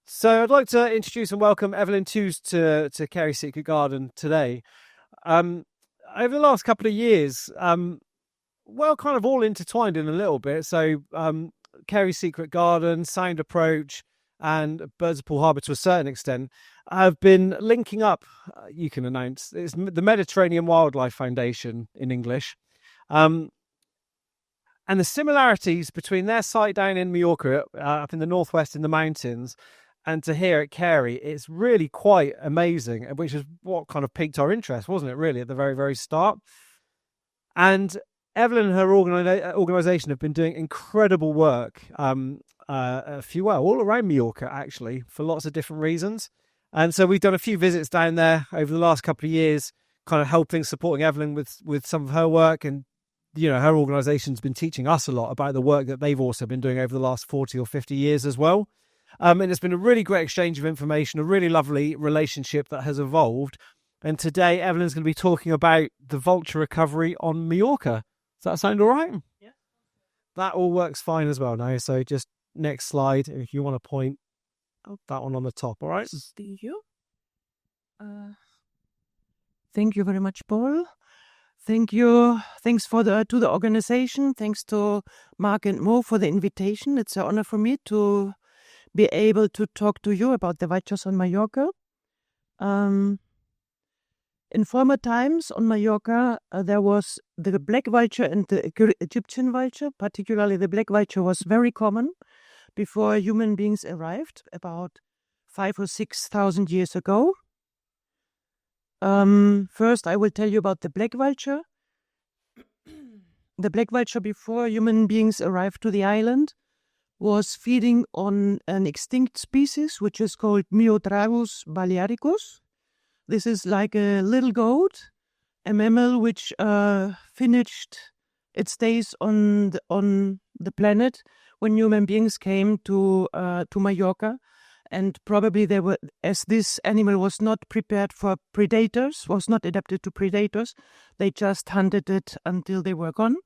So I'd like to introduce and welcome Evelyn Tewes to Carey's Secret Garden today. Over the last couple of years, kind of all intertwined in a little bit. So Carey's Secret Garden, Sound Approach, and Birds of Poole Harbour to a certain extent have been linking up. You can announce it's the Mediterranean Wildlife Foundation in English. And the similarities between their site down in Mallorca, up in the northwest in the mountains, and to here at Carey, it's really quite amazing, which is what kind of piqued our interest, wasn't it, really, at the very, very start? And Evelyn and her organisation have been doing incredible work all around Mallorca, actually, for lots of different reasons. And so we've done a few visits down there over the last couple of years, kind of helping, supporting Evelyn with some of her work. And, you know, her organisation's been teaching us a lot about the work that they've also been doing over the last 40 or 50 years as well. And it's been a really great exchange of information, a really lovely relationship that has evolved. And today, Evelyn's going to be talking about the vulture recovery on Mallorca. Does that sound all right? Yeah. That all works fine as well now. So just next slide, if you want to point that one on the top, all right? Thank you. Thank you very much, Paul. Thank you. Thanks to the organization. Thanks to Mark and Mo for the invitation. It's an honor for me to be able to talk to you about the vultures on Mallorca. In former times on Mallorca, there was the black vulture and the Egyptian vulture. Particularly the black vulture was very common before human beings arrived, about 5,000 or 6,000 years ago. First, I will tell you about the black vulture. The black vulture, before human beings arrived to the island, was feeding on an extinct species, which is called Myotragus balearicus. This is like a little goat, a mammal which finished its days on the planet when human beings came to Mallorca. And probably as this animal was not prepared for predators, was not adapted to predators, they just hunted it until they were gone.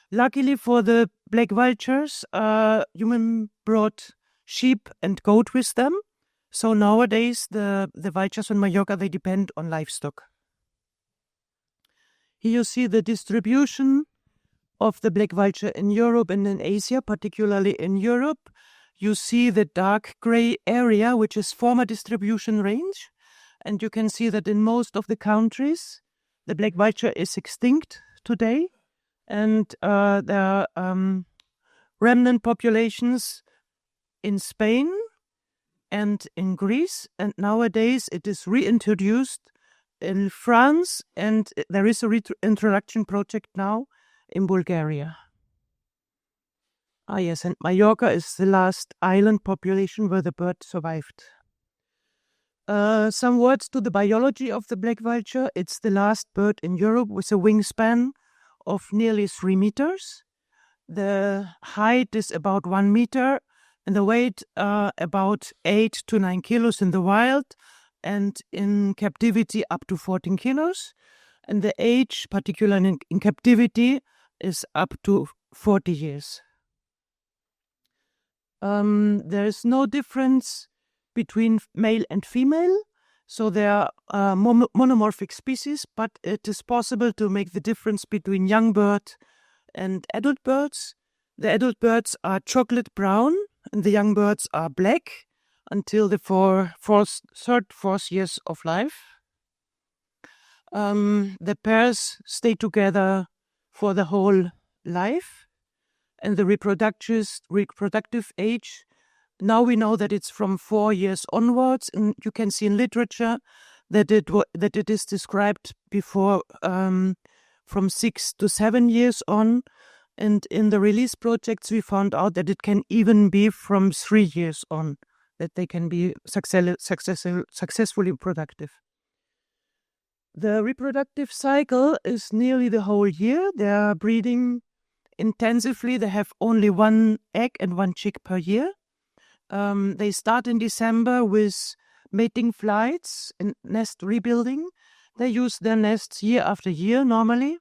Luckily for the black vultures, human brought sheep and goat with them. So nowadays, the vultures on Mallorca, they depend on livestock. Here you see the distribution of the black vulture in Europe and in Asia, particularly in Europe. You see the dark gray area, which is former distribution range. And you can see that in most of the countries, the black vulture is extinct today. And there are remnant populations in Spain and in Greece. And nowadays it is reintroduced in France. And there is a reintroduction project now in Bulgaria. Ah, yes, and Mallorca is the last island population where the bird survived. Some words to the biology of the black vulture. It's the last bird in Europe with a wingspan of nearly 3 meters. The height is about 1 meter and the weight about 8 to 9 kilos in the wild and in captivity up to 14 kilos. And the age, particularly in captivity, is up to 40 years. There is no difference between male and female, so they are monomorphic species, but it is possible to make the difference between young bird and adult birds. The adult birds are chocolate brown and the young birds are black until the third, fourth years of life. The pairs stay together for the whole life. And the reproductive age, now we know that it's from 4 years onwards, and you can see in literature that it is described before from 6 to 7 years on, and in the release projects we found out that it can even be from 3 years on, that they can be successfully productive. The reproductive cycle is nearly the whole year. They are breeding intensively. They have only 1 egg and 1 chick per year. They start in December with mating flights and nest rebuilding. They use their nests year after year normally.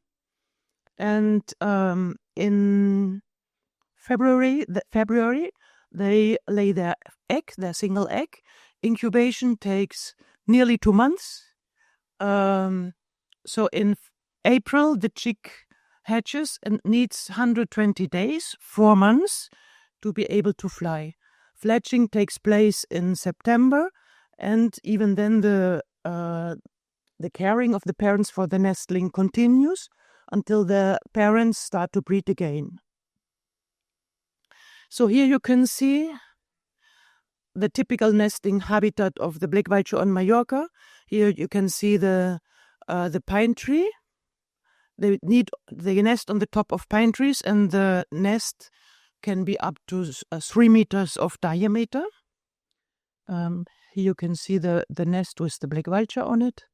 And in February, they lay their single egg. Incubation takes nearly 2 months. So in April, the chick hatches and needs 120 days, 4 months, to be able to fly. Fledging takes place in September, and even then the caring of the parents for the nestling continues until the parents start to breed again. So here you can see the typical nesting habitat of the black vulture on Mallorca. Here you can see the pine tree. They nest on the top of pine trees, and the nest can be up to 3 meters of diameter. Here you can see the nest with the black vulture on it.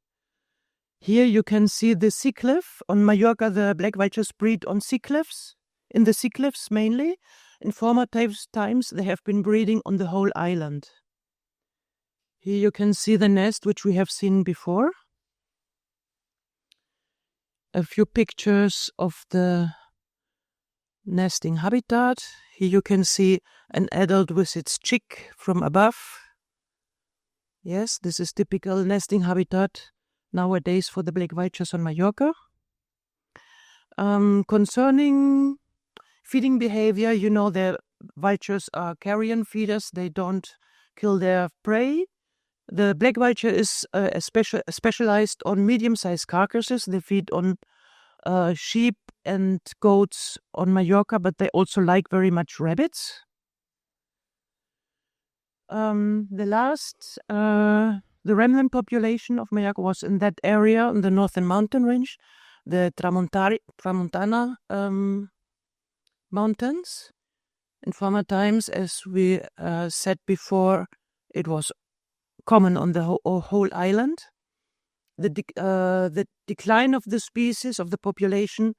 Here you can see the sea cliff. On Mallorca, the black vultures breed on sea cliffs, in the sea cliffs mainly. In former times, they have been breeding on the whole island. Here you can see the nest, which we have seen before. A few pictures of the nesting habitat. Here you can see an adult with its chick from above. Yes, this is typical nesting habitat nowadays for the black vultures on Mallorca. Concerning feeding behavior, the vultures are carrion feeders. They don't kill their prey. The black vulture is specialized on medium-sized carcasses. They feed on sheep and goats on Mallorca, but they also like very much rabbits. The remnant population of Mallorca was in that area, in the northern mountain range, the Tramontana mountains. In former times, as we said before, it was common on the whole island. The decline of the species, of the population,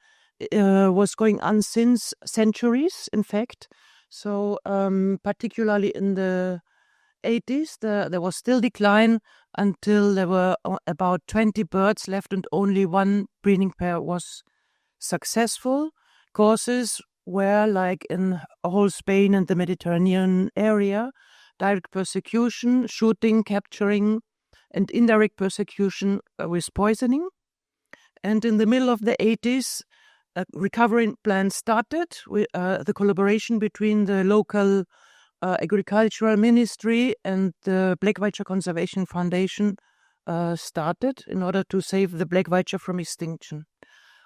was going on since centuries, in fact. So particularly in the 80s, there was still decline until there were about 20 birds left and only one breeding pair was successful. Causes were, like in whole Spain and the Mediterranean area, direct persecution, shooting, capturing, and indirect persecution with poisoning. And in the middle of the 80s, a recovery plan started with the collaboration between the local agricultural ministry and the Black Vulture Conservation Foundation started in order to save the black vulture from extinction.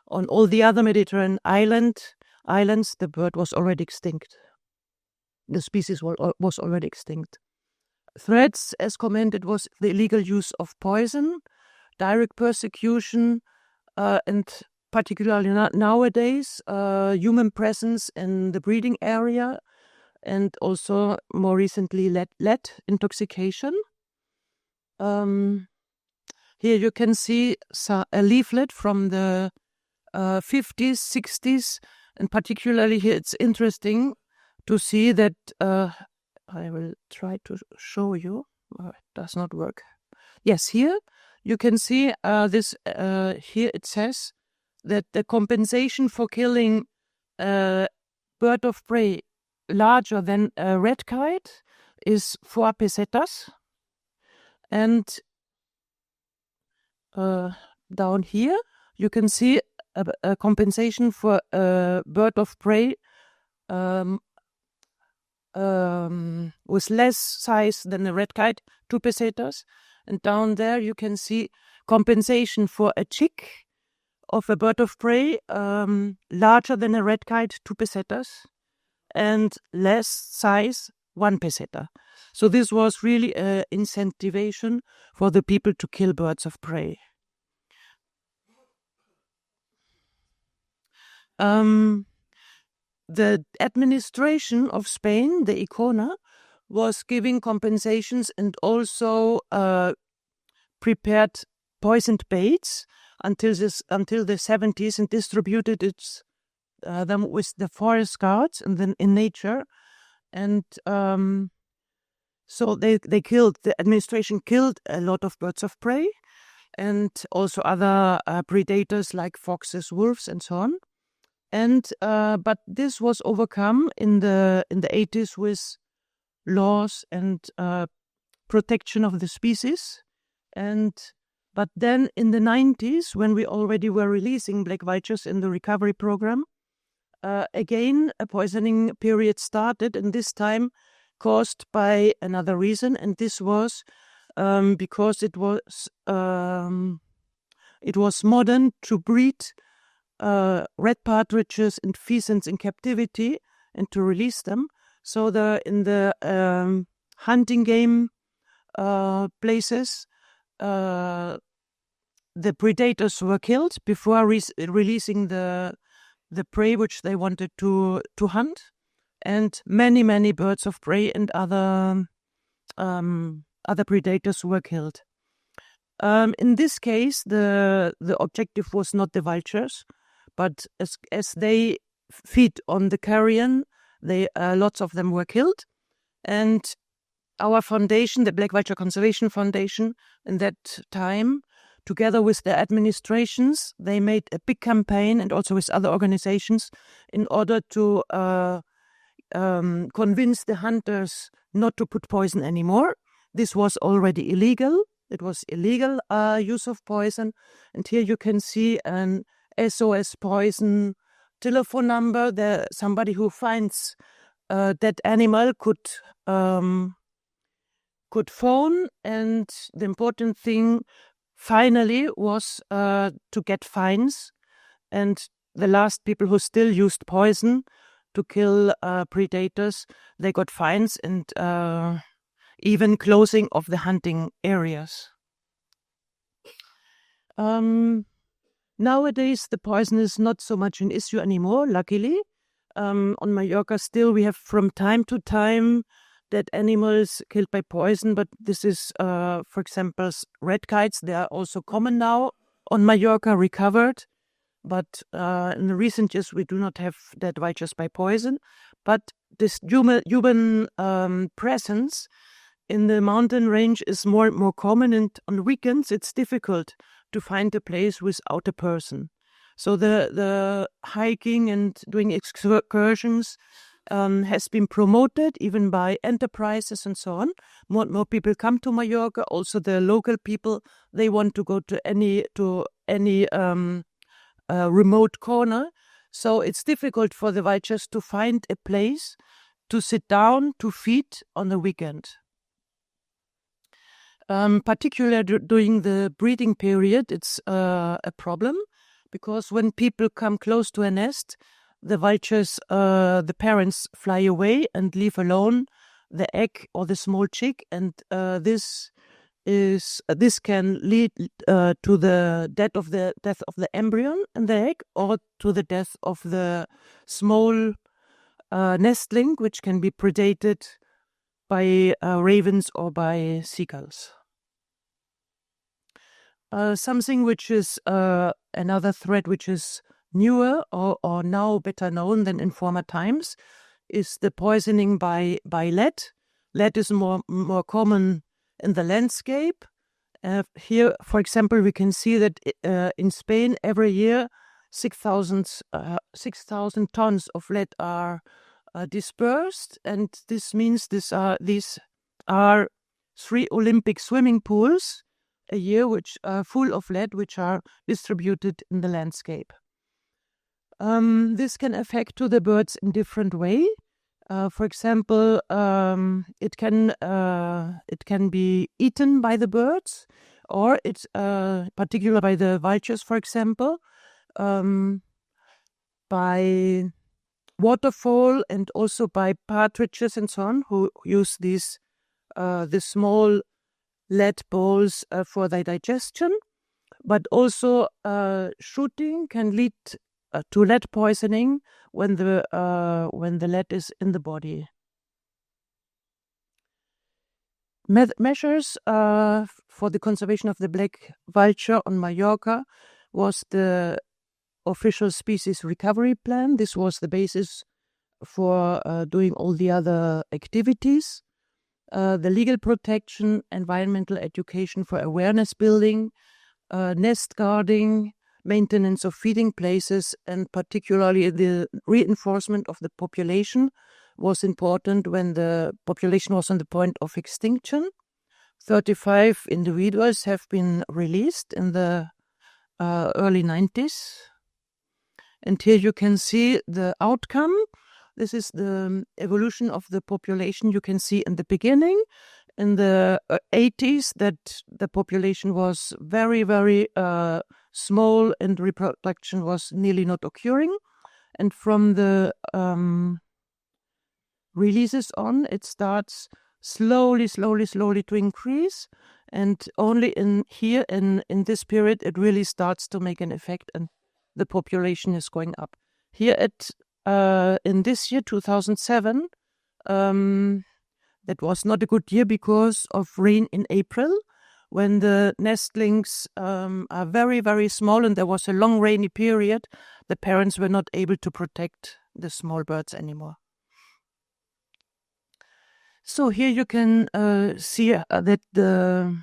On all the other Mediterranean islands, the bird was already extinct. The species was already extinct. Threats, as commented, was the illegal use of poison, direct persecution, and particularly nowadays, human presence in the breeding area, and also more recently lead intoxication. Here you can see a leaflet from the 50s, 60s, and particularly here it's interesting to see that I will try to show you. Oh, it does not work. Yes, here you can see this. Here it says that the compensation for killing a bird of prey larger than a red kite is 4 pesetas. And down here you can see a compensation for a bird of prey with less size than a red kite, 2 pesetas. And down there you can see compensation for a chick of a bird of prey larger than a red kite, 2 pesetas, and less size, 1 peseta. So this was really an incentivation for the people to kill birds of prey. The administration of Spain, the Icona, was giving compensations and also prepared poisoned baits until the 70s and distributed them with the forest guards and then in nature. And so the administration killed a lot of birds of prey and also other predators like foxes, wolves, and so on. And but this was overcome in the 80s with laws and protection of the species. But then in the 90s, when we already were releasing black vultures in the recovery program, again a poisoning period started, and this time caused by another reason, and this was because it was modern to breed red partridges and pheasants in captivity and to release them. So in the hunting game places, the predators were killed before releasing the prey which they wanted to hunt, and many birds of prey and other predators were killed. In this case, the objective was not the vultures, but as they feed on the carrion, lots of them were killed, and our foundation, the Black Vulture Conservation Foundation, in that time, together with the administrations, they made a big campaign, and also with other organizations, in order to convince the hunters not to put poison anymore. This was already illegal. It was illegal use of poison. And here you can see an SOS poison telephone number. Somebody who finds that animal could phone. And the important thing finally was to get fines. And the last people who still used poison to kill predators, they got fines and even closing of the hunting areas. Nowadays, the poison is not so much an issue anymore, luckily. On Mallorca, still we have from time to time dead animals killed by poison, but this is, for example, red kites. They are also common now on Mallorca, recovered. But in the recent years, we do not have dead vultures by poison. But this human presence in the mountain range is more and more common, and on weekends it's difficult to find a place without a person. So the hiking and doing excursions has been promoted even by enterprises and so on. More and more people come to Mallorca. Also, the local people, they want to go to any remote corner. So it's difficult for the vultures to find a place to sit down to feed on the weekend. Particularly during the breeding period, it's a problem, because when people come close to a nest, the vultures, the parents fly away and leave alone the egg or the small chick, and this can lead to the death of the embryo and the egg, or to the death of the small nestling, which can be predated by ravens or by seagulls. Something which is another threat which is newer or now better known than in former times is the poisoning by lead. Lead is more common in the landscape. Here, for example, we can see that in Spain every year 6,000 tons of lead are dispersed, and this means these are 3 Olympic swimming pools a year which are full of lead, which are distributed in the landscape. This can affect to the birds in different way. For example, it can be eaten by the birds, or it's particularly by the vultures, for example, by waterfowl and also by partridges and so on, who use these the small lead balls for their digestion. But also shooting can lead to lead poisoning when the lead is in the body. Measures for the conservation of the black vulture on Mallorca was the official species recovery plan. This was the basis for doing all the other activities. The legal protection, environmental education for awareness building, nest guarding, maintenance of feeding places, and particularly the reinforcement of the population was important when the population was on the point of extinction. 35 individuals have been released in the early 90s. And here you can see the outcome. This is the evolution of the population. You can see in the beginning, in the 80s, that the population was very, very small and reproduction was nearly not occurring. And from the releases on, it starts slowly to increase. And only in this period, it really starts to make an effect and the population is going up. Here in this year, 2007, that was not a good year because of rain in April, when the nestlings are very, very small and there was a long rainy period. The parents were not able to protect the small birds anymore. So here you can see that the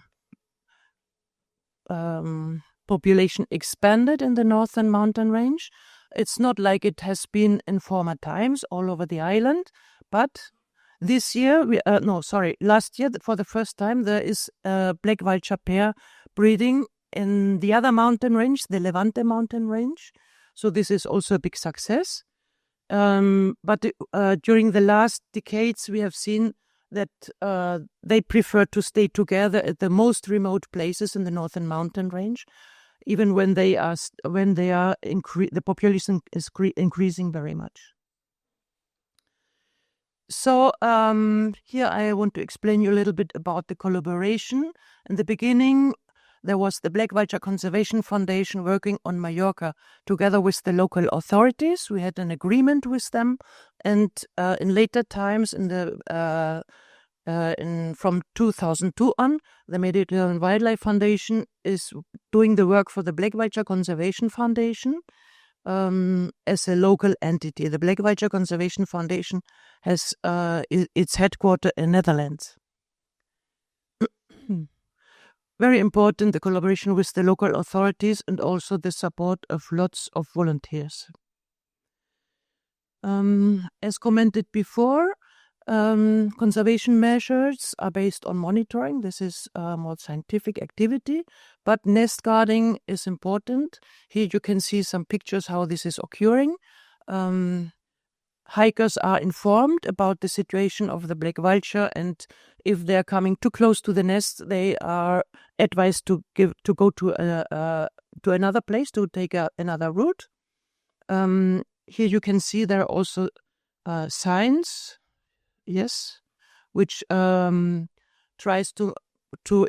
population expanded in the northern mountain range. It's not like it has been in former times all over the island, but this year, last year, for the first time, there is a black vulture pair breeding in the other mountain range, the Levante mountain range. So this is also a big success. But during the last decades, we have seen that they prefer to stay together at the most remote places in the northern mountain range, even when the population is increasing very much. So here I want to explain you a little bit about the collaboration. In the beginning, there was the Black Vulture Conservation Foundation working on Mallorca together with the local authorities. We had an agreement with them, and in later times, from 2002 on, the Mediterránea Wildlife Foundation is doing the work for the Black Vulture Conservation Foundation as a local entity. The Black Vulture Conservation Foundation has its headquarters in Netherlands. Very important, the collaboration with the local authorities and also the support of lots of volunteers. As commented before, conservation measures are based on monitoring. This is more scientific activity, but nest guarding is important. Here you can see some pictures how this is occurring. Hikers are informed about the situation of the black vulture, and if they are coming too close to the nest, they are advised to go to another place, to take another route. Here you can see there are also signs, yes, which tries to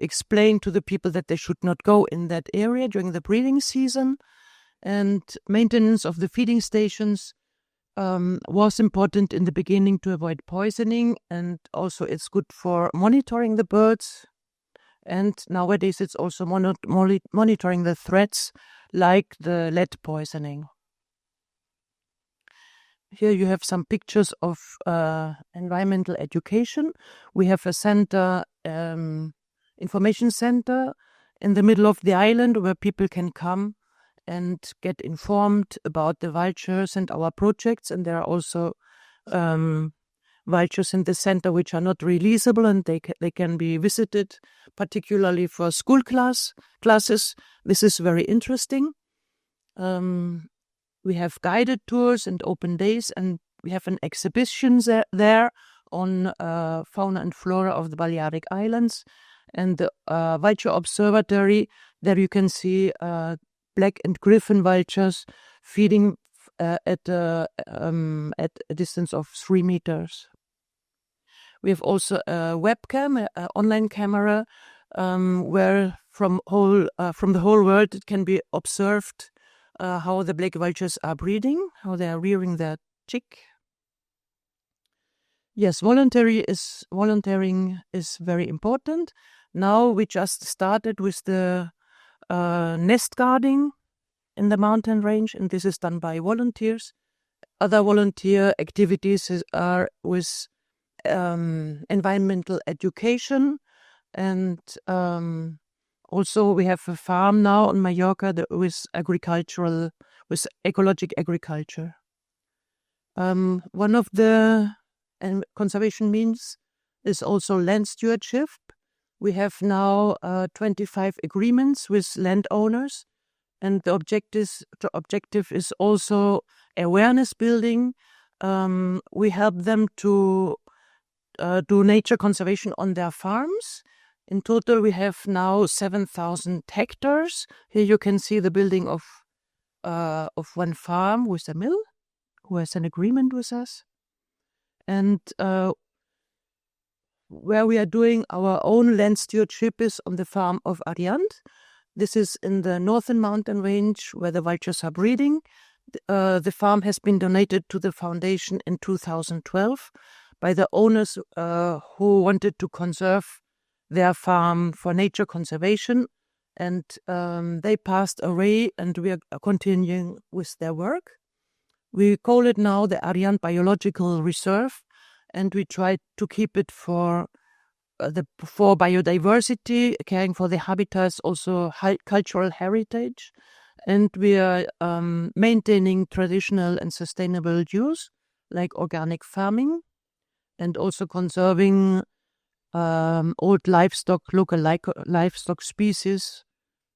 explain to the people that they should not go in that area during the breeding season. And maintenance of the feeding stations was important in the beginning to avoid poisoning, and also it's good for monitoring the birds. And nowadays it's also monitoring the threats like the lead poisoning. Here you have some pictures of environmental education. We have a center, information center in the middle of the island where people can come and get informed about the vultures and our projects. And there are also vultures in the center which are not releasable, and they can be visited, particularly for school classes. This is very interesting. We have guided tours and open days, and we have an exhibition there on fauna and flora of the Balearic Islands. And the Vulture Observatory, there you can see black and griffon vultures feeding at a distance of 3 meters. We have also a webcam, an online camera, where from the whole world it can be observed how the black vultures are breeding, how they are rearing their chick. Yes, volunteering is very important. Now we just started with the nest guarding in the mountain range, and this is done by volunteers. Other volunteer activities are with environmental education, and also we have a farm now on Mallorca with ecological agriculture. One of the and conservation means is also land stewardship. We have now 25 agreements with landowners, and the objective is also awareness building. We help them to do nature conservation on their farms. In total, we have now 7,000 hectares. Here you can see the building of one farm with a mill who has an agreement with us. And where we are doing our own land stewardship is on the farm of Ariand. This is in the northern mountain range where the vultures are breeding. The farm has been donated to the foundation in 2012 by the owners who wanted to conserve their farm for nature conservation. And they passed away, and we are continuing with their work. We call it now the Ariand Biological Reserve, and we try to keep it for biodiversity, caring for the habitats, also cultural heritage. And we are maintaining traditional and sustainable use, like organic farming, and also conserving old livestock, local livestock species,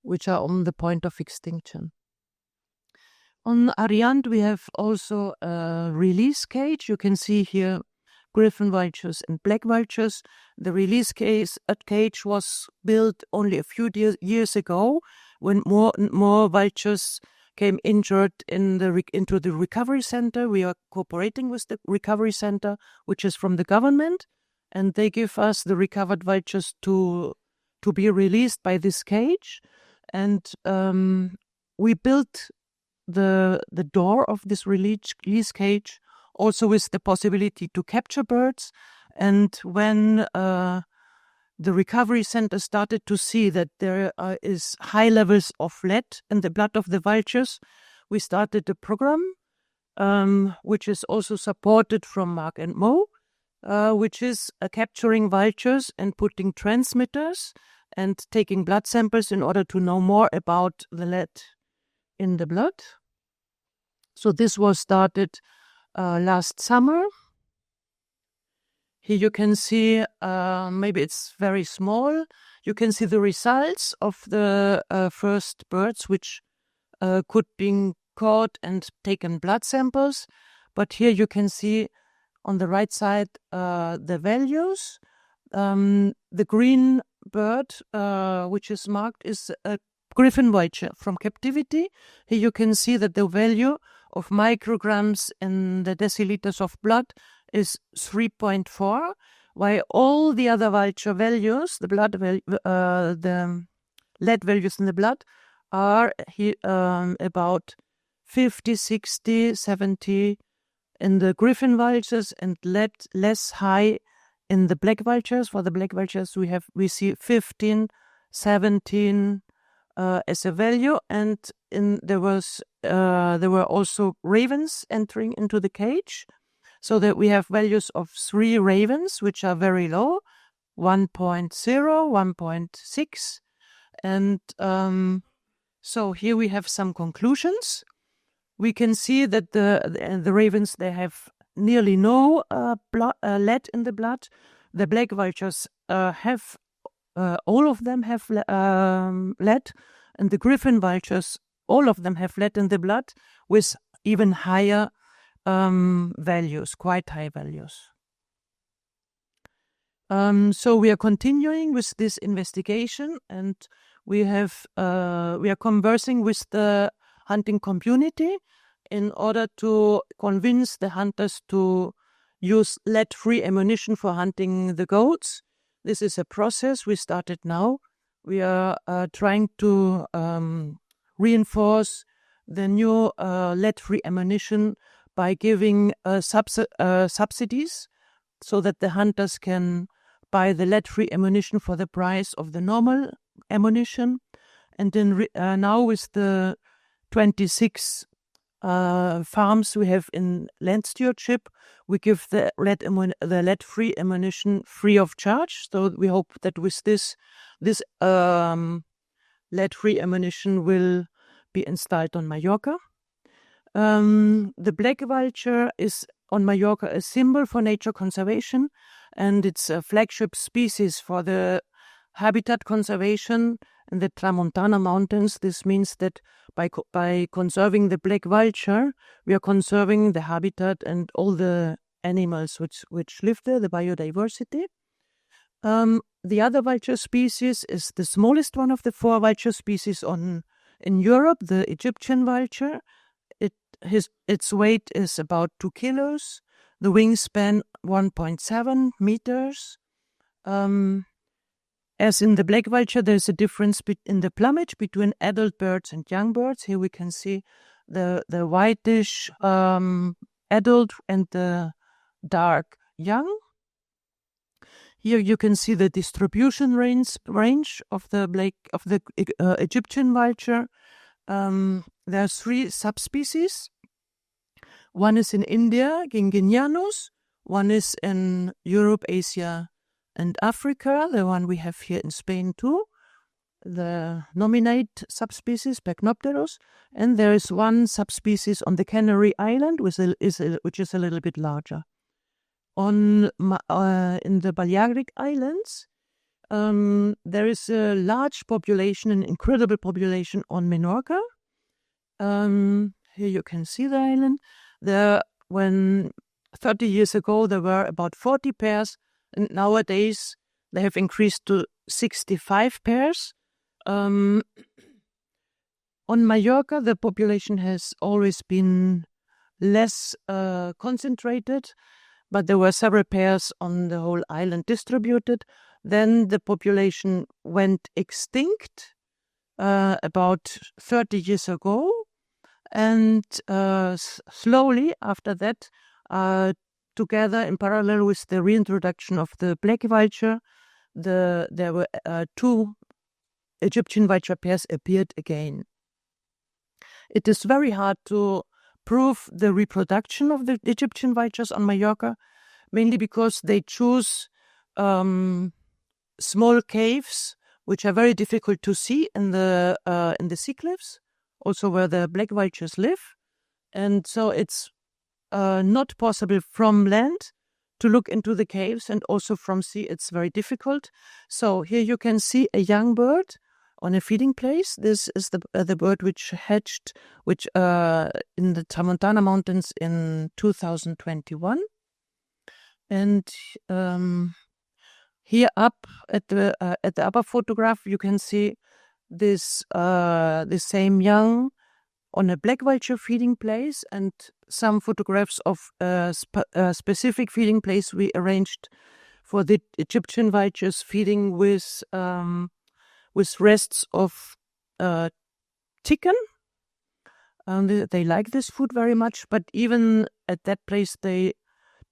which are on the point of extinction. On Ariand, we have also a release cage. You can see here griffon vultures and black vultures. The release cage was built only a few years ago when more vultures came injured into the recovery center. We are cooperating with the recovery center, which is from the government, and they give us the recovered vultures to be released by this cage. And we built the door of this release cage also with the possibility to capture birds. And when the recovery center started to see that there is high levels of lead in the blood of the vultures, we started a program which is also supported from Mark and Mo, which is capturing vultures and putting transmitters and taking blood samples in order to know more about the lead in the blood. So this was started last summer. Here you can see, maybe it's very small, you can see the results of the first birds which could be caught and taken blood samples. But here you can see on the right side the values. The green bird which is marked is a griffon vulture from captivity. Here you can see that the value of micrograms in the deciliters of blood is 3.4, while all the other vulture values, the lead values in the blood, are about 50, 60, 70 in the griffon vultures, and less high in the black vultures. For the black vultures, we see 15, 17 as a value, and there were also ravens entering into the cage, so that we have values of 3 ravens, which are very low, 1.0, 1.6, and so here we have some conclusions. We can see that the ravens, they have nearly no lead in the blood. The black vultures have all of them have lead, and the griffon vultures, all of them have lead in the blood with even higher values, quite high values. So we are continuing with this investigation, and we are conversing with the hunting community in order to convince the hunters to use lead-free ammunition for hunting the goats. This is a process we started now. We are trying to reinforce the new lead-free ammunition by giving subsidies so that the hunters can buy the lead-free ammunition for the price of the normal ammunition. And then now with the 26 farms we have in land stewardship, we give the lead-free ammunition free of charge. So we hope that with this lead-free ammunition will be installed on Mallorca. The black vulture is on Mallorca a symbol for nature conservation, and it's a flagship species for the habitat conservation in the Tramontana Mountains. This means that by conserving the black vulture, we are conserving the habitat and all the animals which live there, the biodiversity. The other vulture species is the smallest one of the 4 vulture species in Europe, the Egyptian vulture. Its weight is about 2 kilos. The wingspan 1.7 meters. As in the black vulture, there's a difference in the plumage between adult birds and young birds. Here we can see the whitish adult and the dark young. Here you can see the distribution range of the Egyptian vulture. There are 3 subspecies. One is in India, Ginginianus. One is in Europe, Asia, and Africa. The one we have here in Spain too. The nominate subspecies, Pecnopterus. And there is one subspecies on the Canary Island, which is a little bit larger. In the Balearic Islands, there is a large population, an incredible population on Menorca. Here you can see the island. When 30 years ago there were about 40 pairs, and nowadays they have increased to 65 pairs. On Mallorca, the population has always been less concentrated, but there were several pairs on the whole island distributed. Then the population went extinct about 30 years ago, and slowly after that, together in parallel with the reintroduction of the black vulture, there were 2 Egyptian vulture pairs appeared again. It is very hard to prove the reproduction of the Egyptian vultures on Mallorca, mainly because they choose small caves which are very difficult to see in the sea cliffs, also where the black vultures live, and so it's not possible from land to look into the caves, and also from sea it's very difficult. So here you can see a young bird on a feeding place. This is the bird which hatched, in the Tramontana Mountains in 2021. And here up at the upper photograph, you can see this the same young on a black vulture feeding place, and some photographs of a specific feeding place we arranged for the Egyptian vultures feeding with rests of chicken. They like this food very much, but even at that place they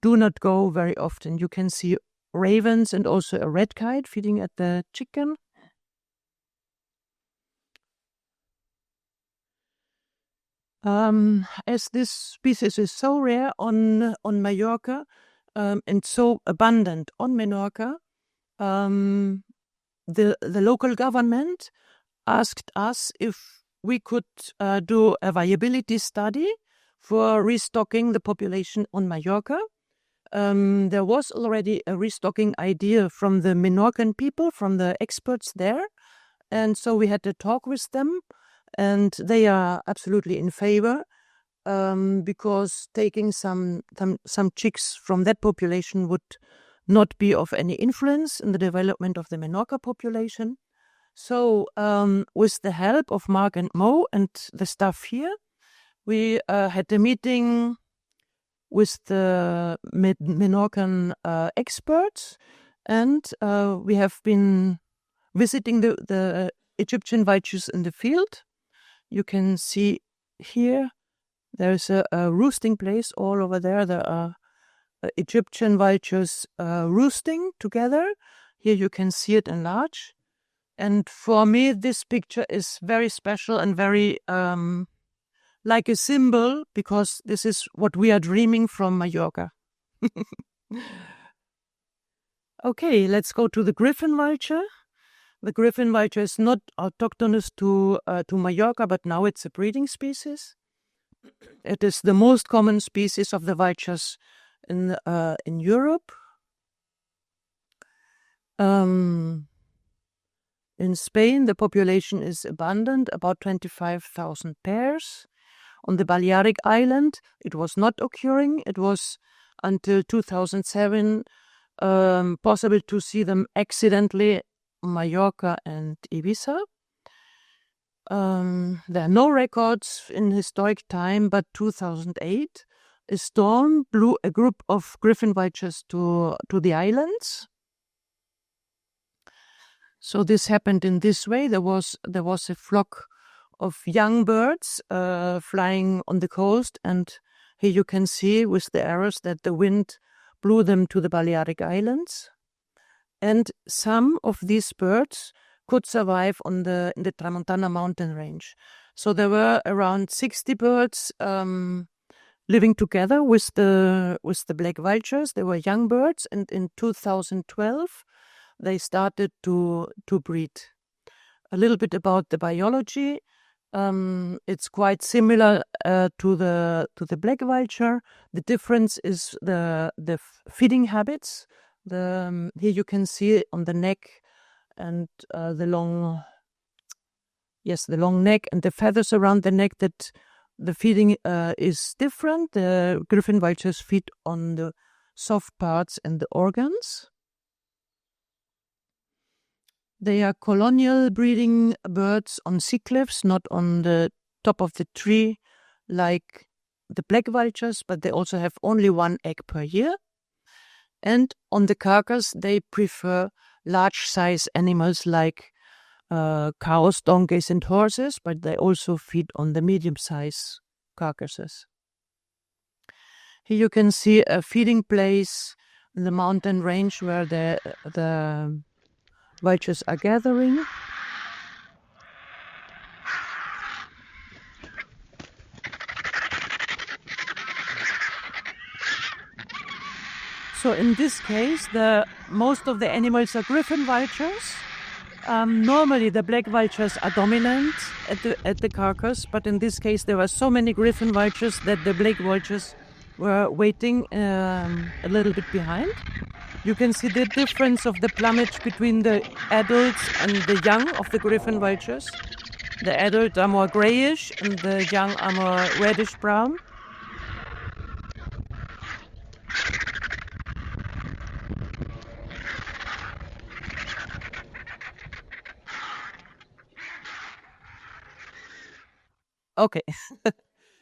do not go very often. You can see ravens and also a red kite feeding at the chicken. As this species is so rare on Mallorca and so abundant on Menorca, the local government asked us if we could do a viability study for restocking the population on Mallorca. There was already a restocking idea from the Menorcan people, from the experts there, and so we had to talk with them, and they are absolutely in favor, because taking some chicks from that population would not be of any influence in the development of the Menorca population. So with the help of Mark and Mo and the staff here, we had a meeting with the Menorcan experts, and we have been visiting the Egyptian vultures in the field. You can see here there's a roosting place all over there. There are Egyptian vultures roosting together. Here you can see it in large. And for me, this picture is very special and very like a symbol, because this is what we are dreaming from Mallorca. Okay, let's go to the griffin vulture. The griffin vulture is not autochthonous to Mallorca, but now it's a breeding species. It is the most common species of the vultures in Europe. In Spain, the population is abundant, about 25,000 pairs. On the Balearic Island, it was not occurring. It was until 2007 possible to see them accidentally on Mallorca and Ibiza. There are no records in historic time, but 2008, a storm blew a group of griffon vultures to the islands. So this happened in this way. There was a flock of young birds flying on the coast, and here you can see with the arrows that the wind blew them to the Balearic Islands. And some of these birds could survive in the Tramontana mountain range. So there were around 60 birds living together with the black vultures. They were young birds, and in 2012 they started to breed. A little bit about the biology. It's quite similar to the black vulture. The difference is the feeding habits. Here you can see on the neck and the long neck and the feathers around the neck that the feeding is different. The griffon vultures feed on the soft parts and the organs. They are colonial breeding birds on sea cliffs, not on the top of the tree like the black vultures, but they also have only one egg per year. And on the carcass, they prefer large-size animals like cows, donkeys, and horses, but they also feed on the medium-size carcasses. Here you can see a feeding place in the mountain range where the vultures are gathering. So in this case, most of the animals are griffon vultures. Normally the black vultures are dominant at the carcass, but in this case there were so many griffon vultures that the black vultures were waiting a little bit behind. You can see the difference of the plumage between the adults and the young of the griffon vultures. The adults are more grayish and the young are more reddish brown. Okay,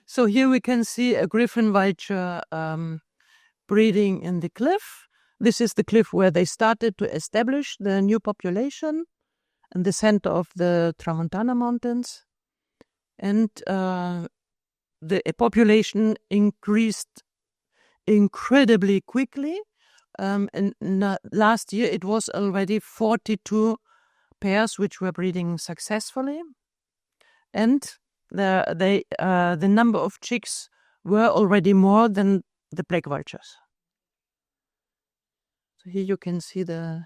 so here we can see a griffon vulture breeding in the cliff. This is the cliff where they started to establish the new population in the center of the Tramontana Mountains. And the population increased incredibly quickly. And last year it was already 42 pairs which were breeding successfully. And the number of chicks were already more than the black vultures. So here you can see the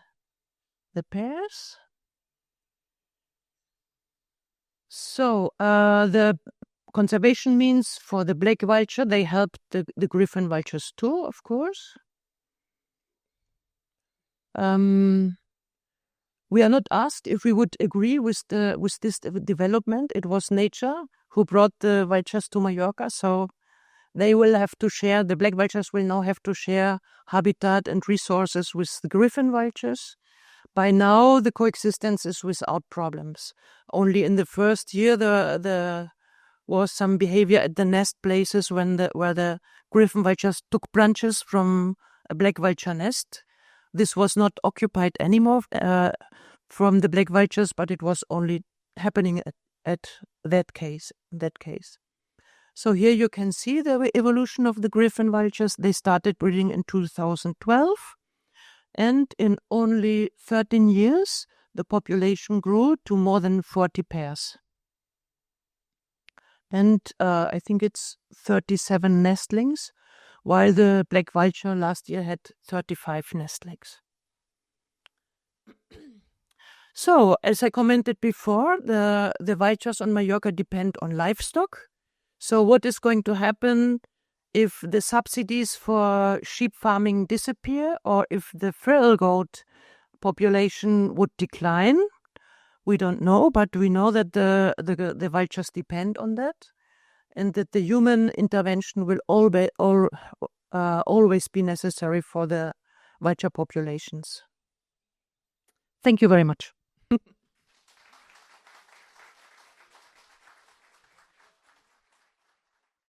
pairs. So the conservation means for the black vulture, they helped the griffon vultures too, of course. We are not asked if we would agree with this development. It was nature who brought the vultures to Mallorca, so they will have to share. The black vultures will now have to share habitat and resources with the griffon vultures. By now, the coexistence is without problems. Only in the first year, there was some behavior at the nest places where the griffon vultures took branches from a black vulture nest. This was not occupied anymore from the black vultures, but it was only happening at that case. So here you can see the evolution of the griffon vultures. They started breeding in 2012, and in only 13 years, the population grew to more than 40 pairs. And I think it's 37 nestlings, while the black vulture last year had 35 nestlings. So, as I commented before, the vultures on Mallorca depend on livestock. So what is going to happen if the subsidies for sheep farming disappear, or if the feral goat population would decline? We don't know, but we know that the vultures depend on that, and that the human intervention will always be necessary for the vulture populations. Thank you very much.